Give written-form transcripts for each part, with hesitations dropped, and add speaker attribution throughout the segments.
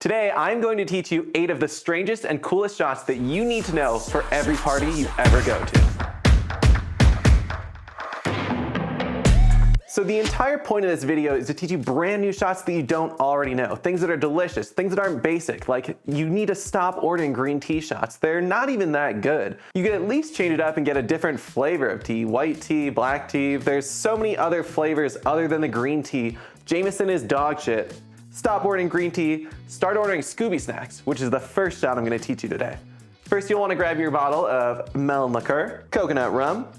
Speaker 1: Today, I'm going to teach you 8 of the strangest and coolest shots that you need to know for every party you ever go to. So the entire point of this video is to teach you brand new shots that you don't already know. Things that are delicious, things that aren't basic, like you need to stop ordering green tea shots. They're not even that good. You could at least change it up and get a different flavor of tea, white tea, black tea. There's so many other flavors other than the green tea. Jameson is dog shit. Stop ordering green tea, start ordering Scooby Snacks, which is the first shot I'm gonna teach you today. First, you'll wanna grab your bottle of melon liqueur, coconut rum,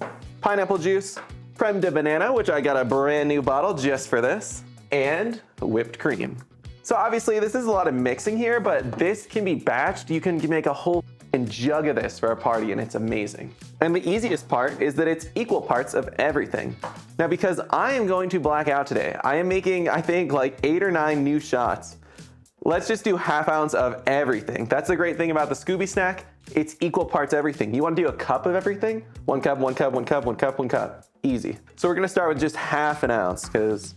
Speaker 1: pineapple juice, creme de banana, which I got a brand new bottle just for this, and whipped cream. So obviously this is a lot of mixing here, but this can be batched. You can make a whole jug of this for a party and it's amazing. And the easiest part is that it's equal parts of everything. Now because I am going to black out today, I am making, I think, like 8 or 9 new shots. Let's just do ½ ounce of everything. That's the great thing about the Scooby Snack. It's equal parts everything. You wanna do a cup of everything? 1 cup, 1 cup, 1 cup, 1 cup, 1 cup. Easy. So we're gonna start with just ½ ounce because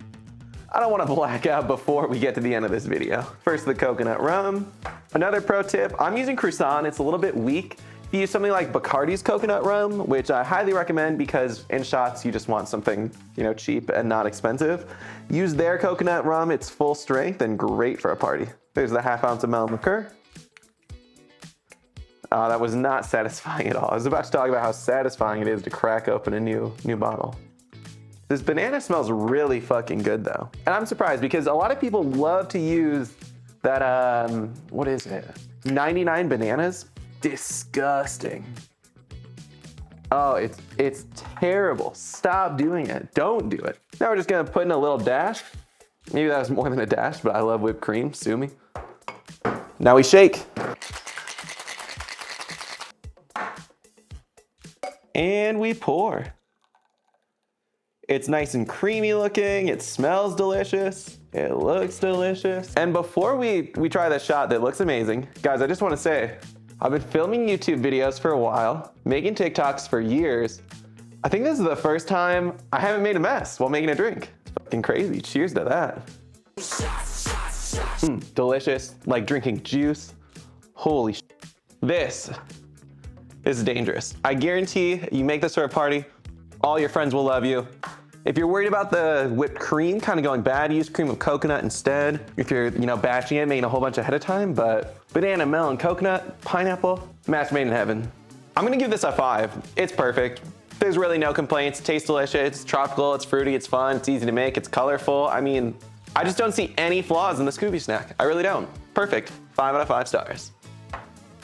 Speaker 1: I don't want to black out before we get to the end of this video. First, the coconut rum. Another pro tip, I'm using Croissant. It's a little bit weak. If you use something like Bacardi's coconut rum, which I highly recommend because in shots you just want something, cheap and not expensive. Use their coconut rum. It's full strength and great for a party. There's the ½ ounce of melon liqueur. That was not satisfying at all. I was about to talk about how satisfying it is to crack open a new bottle. This banana smells really fucking good though. And I'm surprised because a lot of people love to use that, what is it? 99 bananas? Disgusting. Oh, it's terrible. Stop doing it. Don't do it. Now we're just gonna put in a little dash. Maybe that was more than a dash, but I love whipped cream, sue me. Now we shake. And we pour. It's nice and creamy looking, it smells delicious, it looks delicious. And before we try this shot that looks amazing, guys, I just wanna say, I've been filming YouTube videos for a while, making TikToks for years. I think this is the first time I haven't made a mess while making a drink. It's fucking crazy, cheers to that. Delicious, like drinking juice. Holy shit. This is dangerous. I guarantee you make this for a party, all your friends will love you. If you're worried about the whipped cream kind of going bad, use cream of coconut instead. If you're, batching it, making a whole bunch ahead of time, but banana, melon, coconut, pineapple, match made in heaven. I'm gonna give this a 5. It's perfect. There's really no complaints. It tastes delicious, it's tropical, it's fruity, it's fun, it's easy to make, it's colorful. I mean, I just don't see any flaws in the Scooby Snack. I really don't. Perfect. 5 out of 5 stars.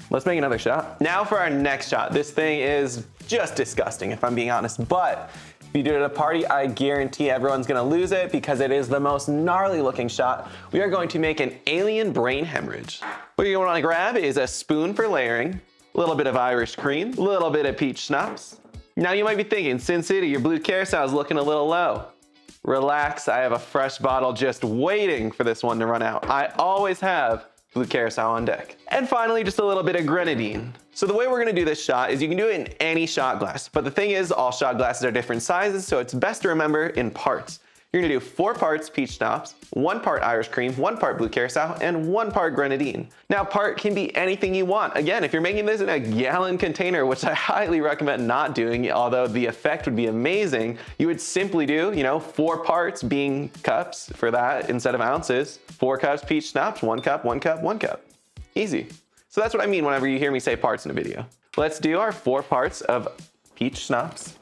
Speaker 1: Let's make another shot. Now for our next shot. This thing is just disgusting, if I'm being honest, but if you do it at a party, I guarantee everyone's gonna lose it because it is the most gnarly looking shot. We are going to make an alien brain hemorrhage. What you're gonna wanna grab is a spoon for layering, a little bit of Irish cream, a little bit of peach schnapps. Now you might be thinking, Sin City, your blue curacao is looking a little low. Relax, I have a fresh bottle just waiting for this one to run out. I always have blue curacao on deck. And finally, just a little bit of grenadine. So the way we're gonna do this shot is you can do it in any shot glass, but the thing is all shot glasses are different sizes, so it's best to remember in parts. You're gonna do 4 parts peach schnapps, 1 part Irish cream, 1 part blue curacao, and 1 part grenadine. Now part can be anything you want. Again, if you're making this in a gallon container, which I highly recommend not doing, although the effect would be amazing, you would simply do, 4 parts being cups for that instead of ounces. 4 cups peach schnapps, 1 cup, 1 cup, 1 cup. Easy. So that's what I mean whenever you hear me say parts in a video. Let's do our 4 parts of peach schnapps.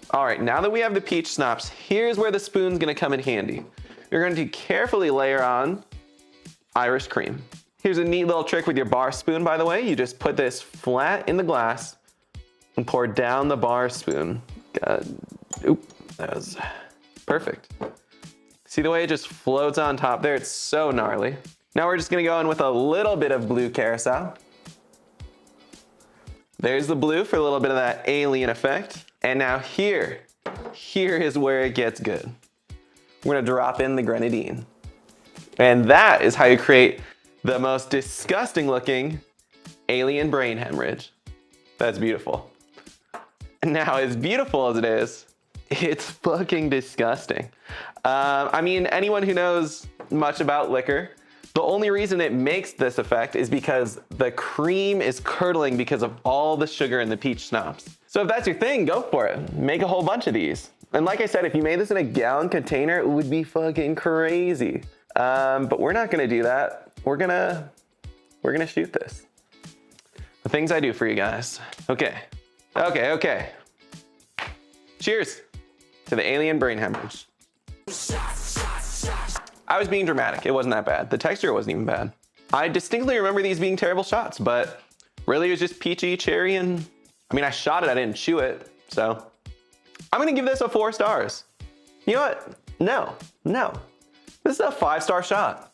Speaker 1: All right, now that we have the peach schnapps, here's where the spoon's gonna come in handy. You're going to carefully layer on Irish cream. Here's a neat little trick with your bar spoon, by the way. You just put this flat in the glass and pour down the bar spoon. Oop, that was perfect. See the way it just floats on top there? It's so gnarly. Now we're just gonna go in with a little bit of blue curacao. There's the blue for a little bit of that alien effect. And now here is where it gets good. We're gonna drop in the grenadine. And that is how you create the most disgusting looking alien brain hemorrhage. That's beautiful. And now as beautiful as it is, it's fucking disgusting. I mean, anyone who knows much about liquor The only reason it makes this effect is because the cream is curdling because of all the sugar in the peach schnapps. So if that's your thing, go for it. Make a whole bunch of these. And like I said, if you made this in a gallon container, it would be fucking crazy. But we're not gonna do that. We're gonna shoot this. The things I do for you guys. Okay. Cheers to the Alien Brain Hemorrhage. I was being dramatic. It wasn't that bad. The texture wasn't even bad. I distinctly remember these being terrible shots, but really it was just peachy, cherry, and I mean, I shot it, I didn't chew it. So I'm gonna give this a 4 stars. You know what? No. This is a 5-star shot.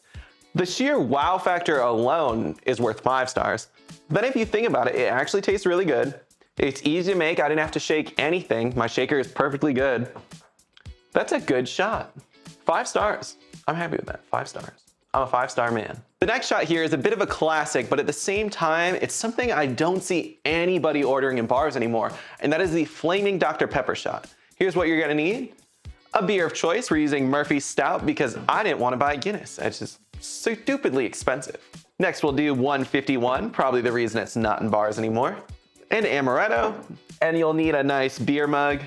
Speaker 1: The sheer wow factor alone is worth 5 stars. Then if you think about it, it actually tastes really good. It's easy to make. I didn't have to shake anything. My shaker is perfectly good. That's a good shot. 5 stars. I'm happy with that. 5 stars. I'm a 5-star man. The next shot here is a bit of a classic, but at the same time, it's something I don't see anybody ordering in bars anymore, and that is the Flaming Dr. Pepper shot. Here's what you're gonna need. A beer of choice. We're using Murphy's Stout because I didn't want to buy Guinness. It's just stupidly expensive. Next, we'll do 151, probably the reason it's not in bars anymore. And amaretto, and you'll need a nice beer mug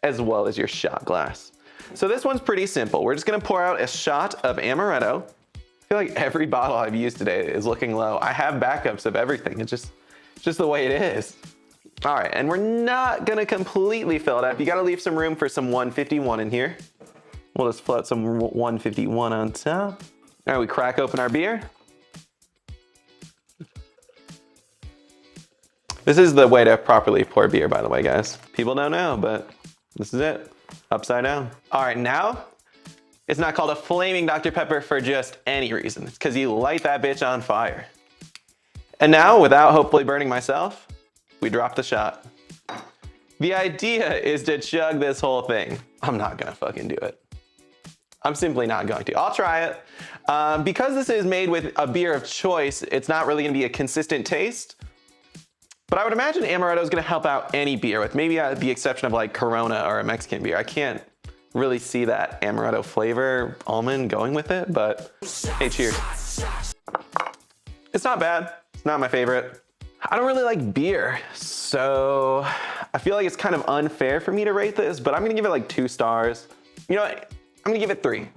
Speaker 1: as well as your shot glass. So this one's pretty simple. We're just gonna pour out a shot of amaretto. I feel like every bottle I've used today is looking low. I have backups of everything. It's just the way it is. All right, and we're not gonna completely fill it up. You gotta leave some room for some 151 in here. We'll just float some 151 on top. All right, we crack open our beer. This is the way to properly pour beer, by the way, guys. People don't know, but this is it. Upside down. All right, now, it's not called a Flaming Dr. Pepper for just any reason. It's because you light that bitch on fire. And now, without hopefully burning myself, we drop the shot. The idea is to chug this whole thing. I'm not gonna fucking do it. I'm simply not going to. I'll try it. Because this is made with a beer of choice, it's not really gonna be a consistent taste. But I would imagine amaretto is gonna help out any beer, with maybe the exception of like Corona or a Mexican beer. I can't really see that amaretto flavor almond going with it, but hey, cheers. It's not bad. It's not my favorite. I don't really like beer, so I feel like it's kind of unfair for me to rate this, but I'm gonna give it like 2 stars. You know what? I'm gonna give it 3.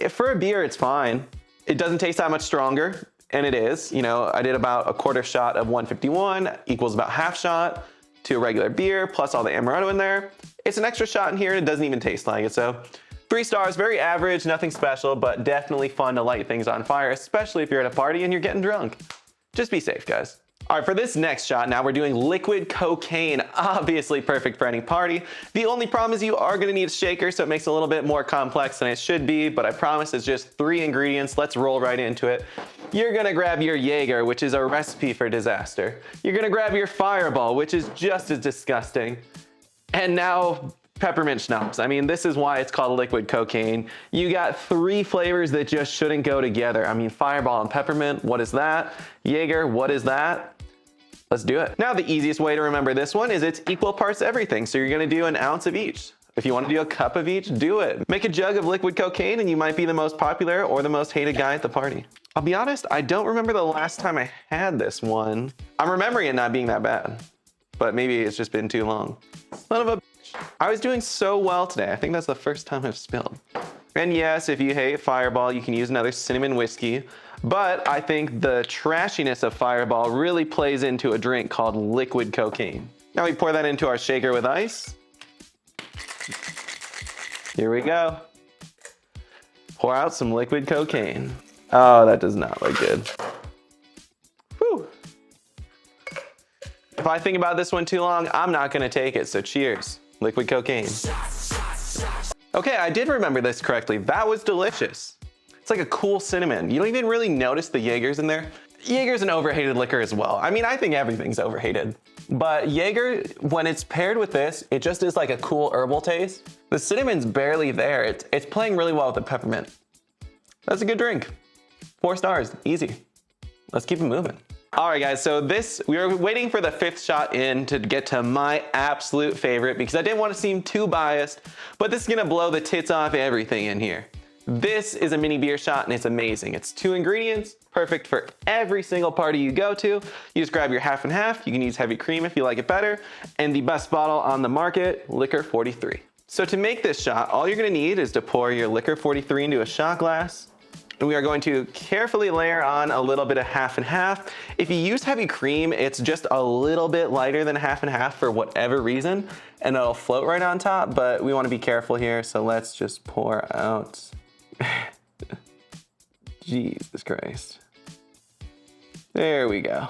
Speaker 1: For a beer, it's fine. It doesn't taste that much stronger. And it is, you know, I did about a 1/4 shot of 151 equals about 1/2 shot to a regular beer, plus all the amaretto in there. It's an extra shot in here and it doesn't even taste like it. So 3 stars, very average, nothing special, but definitely fun to light things on fire, especially if you're at a party and you're getting drunk. Just be safe, guys. All right, for this next shot, now we're doing liquid cocaine, obviously perfect for any party. The only problem is you are gonna need a shaker, so it makes it a little bit more complex than it should be, but I promise it's just 3 ingredients. Let's roll right into it. You're gonna grab your Jaeger, which is a recipe for disaster. You're gonna grab your Fireball, which is just as disgusting. And now, peppermint schnapps. I mean, this is why it's called liquid cocaine. You got 3 flavors that just shouldn't go together. I mean, Fireball and peppermint, what is that? Jaeger, what is that? Let's do it. Now, the easiest way to remember this one is it's equal parts everything. So you're gonna do an ounce of each. If you want to do a cup of each, do it. Make a jug of liquid cocaine and you might be the most popular or the most hated guy at the party. I'll be honest, I don't remember the last time I had this one. I'm remembering it not being that bad, but maybe it's just been too long. Son of a bitch. I was doing so well today. I think that's the first time I've spilled. And yes, if you hate Fireball, you can use another cinnamon whiskey. But I think the trashiness of Fireball really plays into a drink called liquid cocaine. Now we pour that into our shaker with ice. Here we go. Pour out some liquid cocaine. Oh, that does not look good. Whew. If I think about this one too long, I'm not gonna take it, so cheers. Liquid cocaine. Okay, I did remember this correctly. That was delicious. It's like a cool cinnamon. You don't even really notice the Jaeger's in there. Jaeger's an overhated liquor as well. I mean, I think everything's overhated. But Jaeger, when it's paired with this, it just is like a cool herbal taste. The cinnamon's barely there. It's playing really well with the peppermint. That's a good drink. 4 stars, easy. Let's keep it moving. All right, guys, so we were waiting for the 5th shot in to get to my absolute favorite because I didn't want to seem too biased, but this is gonna blow the tits off everything in here. This is a mini beer shot and it's amazing. It's 2 ingredients, perfect for every single party you go to. You just grab your half and half. You can use heavy cream if you like it better. And the best bottle on the market, Liqueur 43. So to make this shot, all you're gonna need is to pour your Liqueur 43 into a shot glass. And we are going to carefully layer on a little bit of half and half. If you use heavy cream, it's just a little bit lighter than half and half for whatever reason, and it'll float right on top, but we wanna be careful here, so let's just pour out. Jesus Christ. There we go.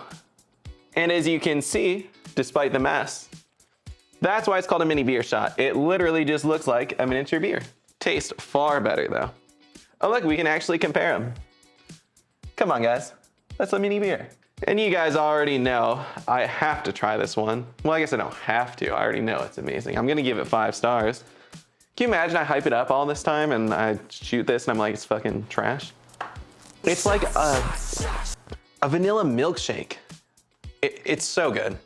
Speaker 1: And as you can see, despite the mess, that's why it's called a mini beer shot. It literally just looks like a miniature beer. Tastes far better though. Oh look, we can actually compare them. Come on guys, that's a mini beer. And you guys already know I have to try this one. Well, I guess I don't have to, I already know it's amazing. I'm gonna give it 5 stars. Can you imagine I hype it up all this time and I shoot this and I'm like, it's fucking trash? It's like a vanilla milkshake. It's so good.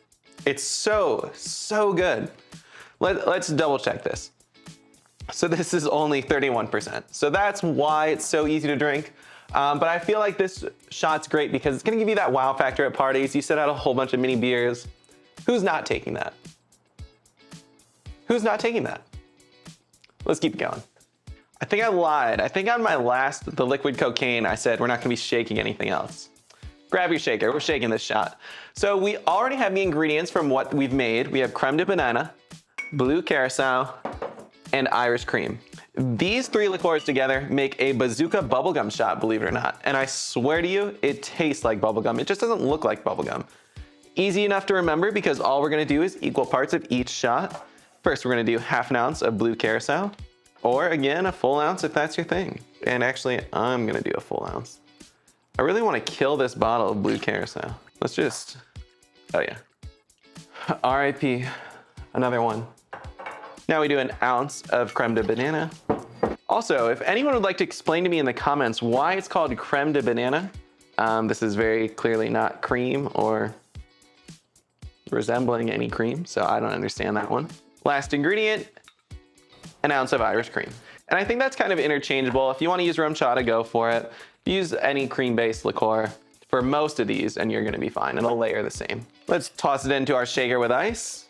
Speaker 1: It's so good. Let's double check this. So this is only 31%. So that's why it's so easy to drink. But I feel like this shot's great because it's gonna give you that wow factor at parties. You set out a whole bunch of mini beers. Who's not taking that? Who's not taking that? Let's keep it going. I think I lied. I think on my last, the liquid cocaine, I said we're not gonna be shaking anything else. Grab your shaker, we're shaking this shot. So we already have the ingredients from what we've made. We have creme de banana, blue curacao, and Irish cream. These 3 liqueurs together make a Bazooka Bubblegum shot, believe it or not. And I swear to you, it tastes like bubblegum. It just doesn't look like bubblegum. Easy enough to remember because all we're gonna do is equal parts of each shot. First, we're gonna do half an ounce of blue curacao, or again, a full ounce if that's your thing. And actually, I'm gonna do a full ounce. I really wanna kill this bottle of blue curacao. Let's just, oh yeah. RIP, another one. Now we do an ounce of creme de banana. Also, if anyone would like to explain to me in the comments why it's called creme de banana, this is very clearly not cream or resembling any cream, so I don't understand that one. Last ingredient, an ounce of Irish cream. And I think that's kind of interchangeable. If you want to use rum chata, go for it. Use any cream-based liqueur for most of these and you're gonna be fine. It'll layer the same. Let's toss it into our shaker with ice.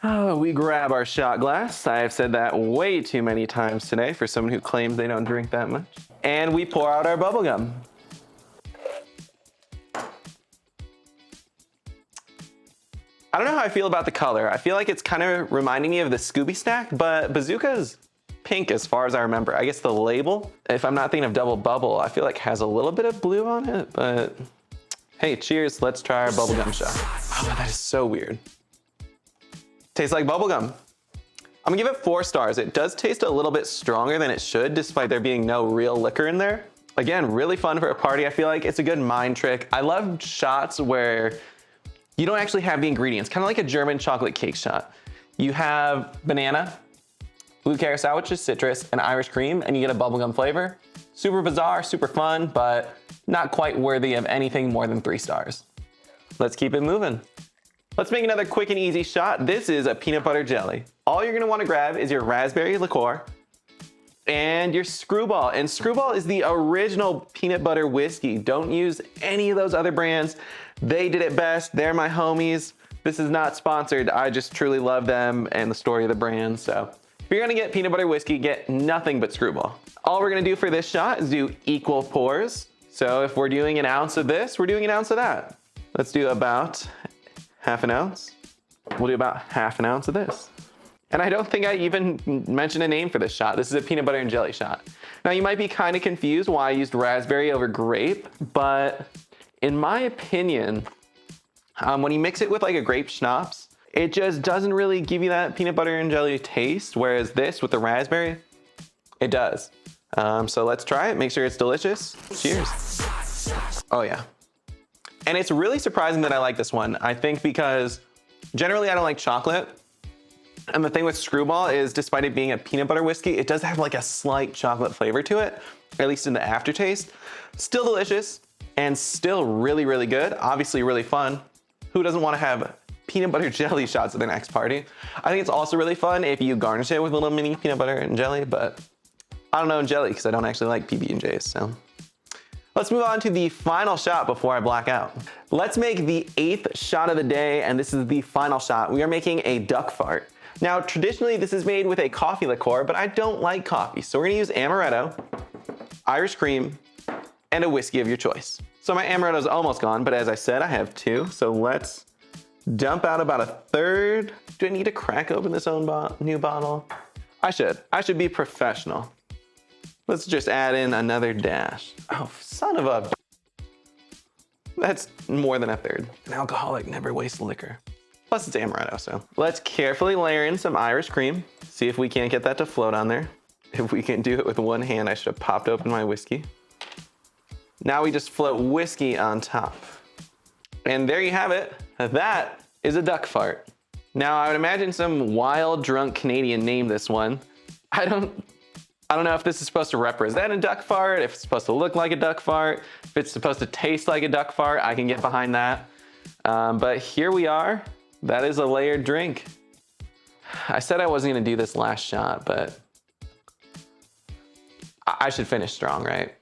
Speaker 1: Oh, we grab our shot glass. I have said that way too many times today for someone who claims they don't drink that much. And we pour out our bubblegum. I don't know how I feel about the color. I feel like it's kind of reminding me of the Scooby Snack, but Bazooka's pink as far as I remember. I guess the label, if I'm not thinking of Double Bubble, I feel like has a little bit of blue on it, but hey, cheers. Let's try our bubblegum shot. Oh, that is so weird. Tastes like bubblegum. I'm gonna give it 4 stars. It does taste a little bit stronger than it should, despite there being no real liquor in there. Again, really fun for a party. I feel like it's a good mind trick. I love shots where you don't actually have the ingredients, kind of like a German chocolate cake shot. You have banana, blue curacao, which is citrus, and Irish cream, and you get a bubblegum flavor. Super bizarre, super fun, but not quite worthy of anything more than 3 stars. Let's keep it moving. Let's make another quick and easy shot. This is a peanut butter jelly. All you're gonna wanna grab is your raspberry liqueur and your Screwball. And Screwball is the original peanut butter whiskey. Don't use any of those other brands. They did it best. They're my homies. This is not sponsored. I just truly love them and the story of the brand. So if you're gonna get peanut butter whiskey, get nothing but Screwball. All we're gonna do for this shot is do equal pours. So if we're doing an ounce of this, we're doing an ounce of that. Let's do about half an ounce. We'll do about half an ounce of this. And I don't think I even mentioned a name for this shot. This is a peanut butter and jelly shot. Now you might be kind of confused why I used raspberry over grape, but in my opinion, when you mix it with like a grape schnapps, it just doesn't really give you that peanut butter and jelly taste, whereas this with the raspberry, it does. So let's try it, make sure it's delicious. Cheers. Oh yeah. And it's really surprising that I like this one. I think because generally I don't like chocolate. And the thing with Screwball is despite it being a peanut butter whiskey, it does have like a slight chocolate flavor to it, at least in the aftertaste. Still delicious and still really, really good. Obviously really fun. Who doesn't want to have peanut butter jelly shots at the next party. I think it's also really fun if you garnish it with little mini peanut butter and jelly, but I don't know jelly because I don't actually like PB&Js, so. Let's move on to the final shot before I black out. Let's make the 8th shot of the day, and this is the final shot. We are making a duck fart. Now, traditionally, this is made with a coffee liqueur, but I don't like coffee, so we're gonna use amaretto, Irish cream, and a whiskey of your choice. So my amaretto is almost gone, but as I said, I have 2, so let's dump out about 1/3. Do I need to crack open this new bottle? I should be professional. Let's just add in another dash. Oh, son of a... That's more than 1/3. An alcoholic never wastes liquor. Plus it's amaretto, so. Let's carefully layer in some Irish cream. See if we can't get that to float on there. If we can do it with one hand, I should have popped open my whiskey. Now we just float whiskey on top. And there you have it. That is a duck fart. Now I would imagine some wild drunk Canadian named this one. I don't know if this is supposed to represent a duck fart, if it's supposed to look like a duck fart, if it's supposed to taste like a duck fart. I can get behind that. But here we are. That is a layered drink. I said I wasn't gonna do this last shot, but I should finish strong, right?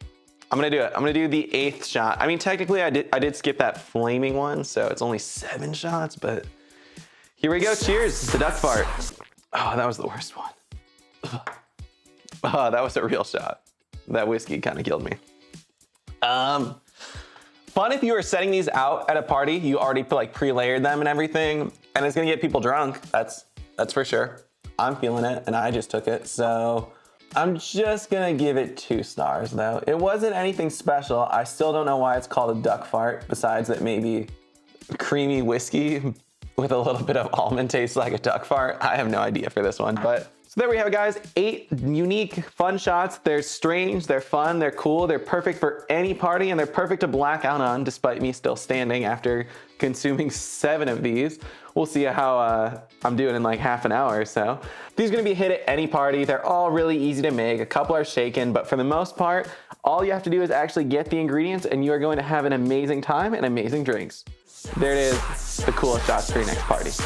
Speaker 1: I'm gonna do it. I'm gonna do the 8th shot. I mean, technically I did skip that flaming one, so it's only 7 shots, but here we go. Cheers, the duck fart. Oh, that was the worst one. Ugh. Oh, that was a real shot. That whiskey kind of killed me. Fun if you were setting these out at a party, you already like pre-layered them and everything, and it's gonna get people drunk. That's for sure. I'm feeling it, and I just took it, so I'm just gonna give it 2 stars though. It wasn't anything special. I still don't know why it's called a duck fart, besides that maybe creamy whiskey with a little bit of almond tastes like a duck fart. I have no idea for this one, but so there we have it, guys. 8 unique, fun shots. They're strange, they're fun, they're cool, they're perfect for any party, and they're perfect to black out on, despite me still standing after consuming 7 of these. We'll see how I'm doing in like half an hour or so. These are gonna be a hit at any party. They're all really easy to make. A couple are shaken, but for the most part, all you have to do is actually get the ingredients, and you are going to have an amazing time and amazing drinks. There it is, the coolest shots for your next party.